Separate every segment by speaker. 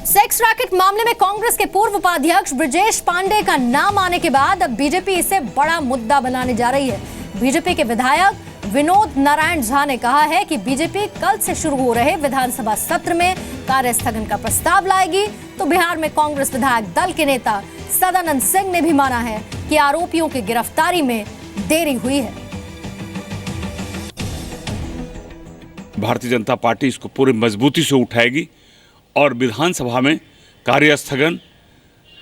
Speaker 1: Sex racket मामले में कांग्रेस के पूर्व उपाध्यक्ष ब्रजेश पांडे का नाम आने के बाद अब बीजेपी इसे बड़ा मुद्दा बनाने जा रही है। बीजेपी के विधायक विनोद नारायण झा ने कहा है कि बीजेपी कल से शुरू हो रहे विधानसभा सत्र में कार्य स्थगन का प्रस्ताव लाएगी। तो बिहार में कांग्रेस विधायक दल के नेता सदानंद सिंह ने भी माना है कि आरोपियों की गिरफ्तारी में देरी हुई है।
Speaker 2: भारतीय जनता पार्टी इसको पूरी मजबूती से उठाएगी और विधानसभा में कार्य स्थगन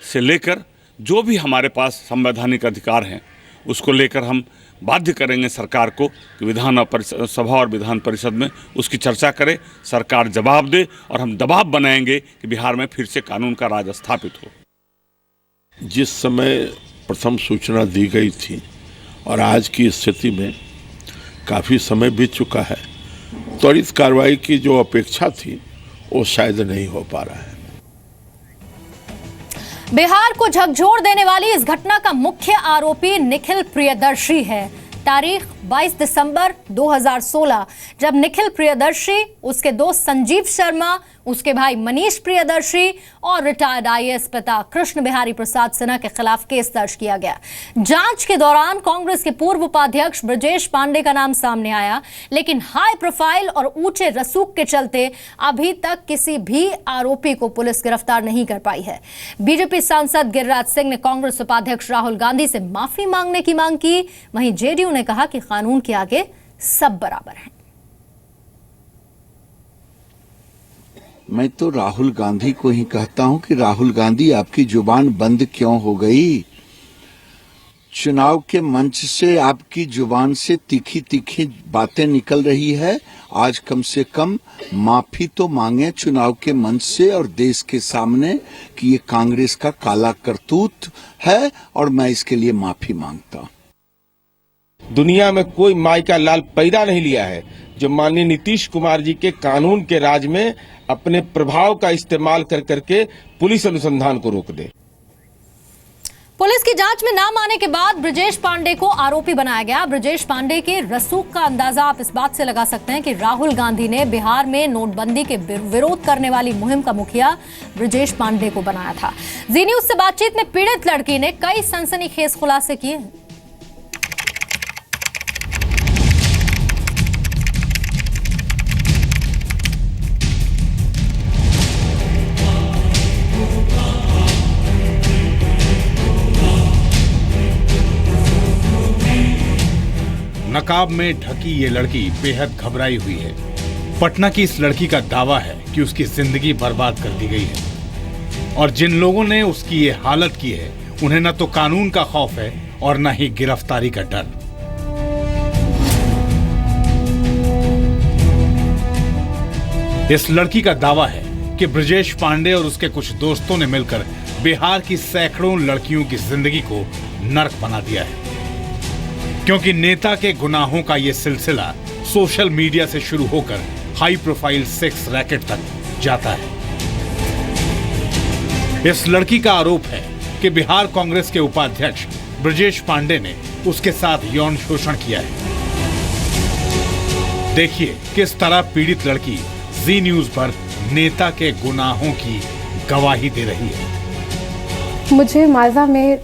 Speaker 2: से लेकर जो भी हमारे पास संवैधानिक अधिकार हैं उसको लेकर हम बाध्य करेंगे सरकार को कि विधान सभा और विधान परिषद में उसकी चर्चा करे, सरकार जवाब दे और हम दबाव बनाएंगे कि बिहार में फिर से कानून का राज स्थापित हो।
Speaker 3: जिस समय प्रथम सूचना दी गई थी और आज की स्थिति में काफ़ी समय बीत चुका है, त्वरित कार्रवाई की जो अपेक्षा थी वो शायद नहीं हो पा रहा है।
Speaker 1: बिहार को झकझोर देने वाली इस घटना का मुख्य आरोपी निखिल प्रियदर्शी है। तारीख 22 दिसंबर 2016 जब निखिल प्रियदर्शी, उसके दोस्त संजीव शर्मा, उसके भाई मनीष प्रियदर्शी और रिटायर्ड आईएएस पिता कृष्ण बिहारी प्रसाद सिन्हा के खिलाफ केस दर्ज किया गया। जांच के दौरान कांग्रेस के पूर्व उपाध्यक्ष ब्रजेश पांडे का नाम सामने आया, लेकिन हाई प्रोफाइल और ऊंचे रसूख के चलते अभी तक किसी भी आरोपी को पुलिस गिरफ्तार नहीं कर पाई है। बीजेपी सांसद गिरिराज सिंह ने कांग्रेस उपाध्यक्ष राहुल गांधी से माफी मांगने की मांग की। वहीं जेडीयू ने कहा कि कानून के आगे सब बराबर हैं।
Speaker 4: मैं तो राहुल गांधी को ही कहता हूं कि राहुल गांधी, आपकी जुबान बंद क्यों हो गई? चुनाव के मंच से आपकी जुबान से तीखी तीखी बातें निकल रही है। आज कम से कम माफी तो मांगे चुनाव के मंच से और देश के सामने कि ये कांग्रेस का काला करतूत है और मैं इसके लिए माफी मांगता हूं।
Speaker 5: दुनिया में कोई माई का लाल पैदा नहीं लिया है जो माननीय नीतीश कुमार जी के कानून के राज में अपने प्रभाव का इस्तेमाल कर करके पुलिस अनुसंधान को रोक दे।
Speaker 1: पुलिस की जांच में नाम आने के बाद ब्रजेश पांडे को आरोपी बनाया गया। ब्रजेश पांडे के रसूख का अंदाजा आप इस बात से लगा सकते हैं कि राहुल गांधी ने बिहार में नोटबंदी के विरोध करने वाली मुहिम का मुखिया ब्रजेश पांडे को बनाया था। जी न्यूज से बातचीत में पीड़ित लड़की ने कई सनसनीखेज खुलासे किए हैं।
Speaker 6: नकाब में ढकी ये लड़की बेहद घबराई हुई है। पटना की इस लड़की का दावा है कि उसकी जिंदगी बर्बाद कर दी गई है और जिन लोगों ने उसकी ये हालत की है उन्हें न तो कानून का खौफ है और न ही गिरफ्तारी का डर। इस लड़की का दावा है कि ब्रजेश पांडे और उसके कुछ दोस्तों ने मिलकर बिहार की सैकड़ों लड़कियों की जिंदगी को नर्क बना दिया है, क्योंकि नेता के गुनाहों का यह सिलसिला सोशल मीडिया से शुरू होकर हाई प्रोफाइल सेक्स रैकेट तक जाता है। इस लड़की का आरोप है कि बिहार कांग्रेस के उपाध्यक्ष ब्रजेश पांडे ने उसके साथ यौन शोषण किया है। देखिए किस तरह पीड़ित लड़की जी न्यूज पर नेता के गुनाहों की गवाही दे रही है।
Speaker 7: मुझे माजा में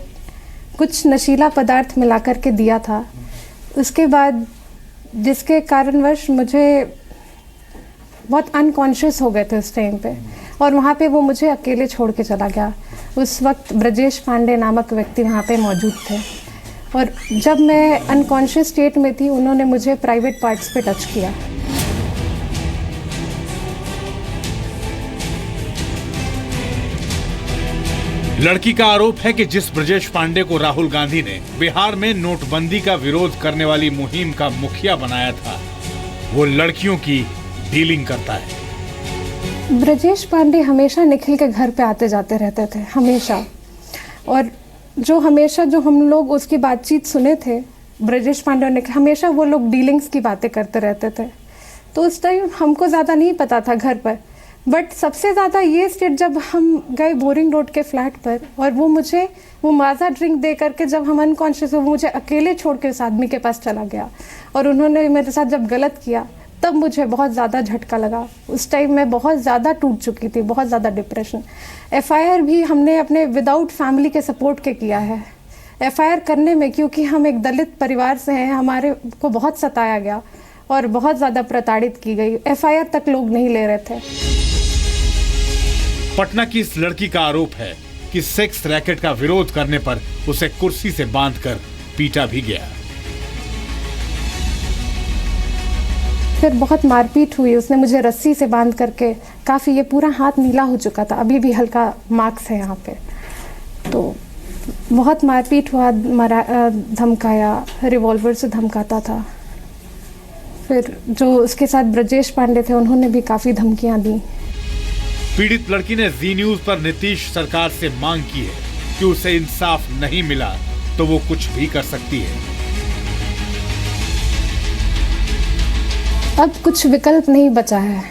Speaker 7: कुछ नशीला पदार्थ मिला करके दिया था, उसके बाद जिसके कारणवश मुझे बहुत अनकॉन्शियस हो गए थे उस टाइम पे, और वहाँ पे वो मुझे अकेले छोड़ के चला गया। उस वक्त ब्रजेश पांडे नामक व्यक्ति वहाँ पे मौजूद थे और जब मैं अनकॉन्शियस स्टेट में थी उन्होंने मुझे प्राइवेट पार्ट्स पे टच किया।
Speaker 6: लड़की का आरोप है कि जिस ब्रजेश पांडे को राहुल गांधी ने बिहार में नोटबंदी का विरोध करने वाली मुहिम का मुखिया बनाया था, वो लड़कियों की डीलिंग करता है।
Speaker 7: ब्रजेश पांडे हमेशा निखिल के घर पे आते जाते रहते थे, हमेशा। और जो हम लोग उसकी बातचीत सुने थे, ब्रजेश पांडे ने हमेशा वो लोग डीलिंग्स की बातें करते रहते थे। तो उस टाइम हमको ज़्यादा नहीं पता था घर पर, बट सबसे ज़्यादा ये स्टेट जब हम गए बोरिंग रोड के फ्लैट पर और वो मुझे वो माजा ड्रिंक दे करके जब हम अनकॉन्शियस हो, वो मुझे अकेले छोड़ के उस आदमी के पास चला गया और उन्होंने मेरे साथ जब गलत किया तब मुझे बहुत ज़्यादा झटका लगा। उस टाइम मैं बहुत ज़्यादा टूट चुकी थी, बहुत ज़्यादा डिप्रेशन। एफआईआर भी हमने अपने विदाउट फैमिली के सपोर्ट के किया है। एफआईआर करने में क्योंकि हम एक दलित परिवार से हैं, हमारे को बहुत सताया गया और बहुत ज़्यादा प्रताड़ित की गई। एफआईआर तक लोग नहीं ले रहे थे।
Speaker 6: पटना की इस लड़की का आरोप है कि सेक्स रैकेट का विरोध करने पर उसे कुर्सी से बांधकर पीटा भी गया।
Speaker 7: फिर बहुत मारपीट हुई, उसने मुझे रस्सी से बांध करके काफ़ी, ये पूरा हाथ नीला हो चुका था, अभी भी हल्का मार्क्स है यहाँ पे। तो बहुत मारपीट हुआ, धमकाया, रिवॉल्वर से धमकाता था। फिर जो उसके साथ ब्रजेश पांडे थे, उन्होंने भी काफ़ी धमकियाँ दी।
Speaker 6: पीड़ित लड़की ने जी न्यूज पर नीतीश सरकार से मांग की है कि उसे इंसाफ नहीं मिला तो वो कुछ भी कर सकती है।
Speaker 7: अब कुछ विकल्प नहीं बचा है।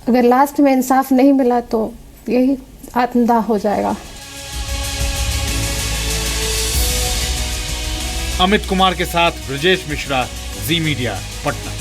Speaker 7: अगर लास्ट में इंसाफ नहीं मिला तो यही आत्मदाह हो जाएगा।
Speaker 6: अमित कुमार के साथ ब्रजेश मिश्रा, जी मीडिया, पटना।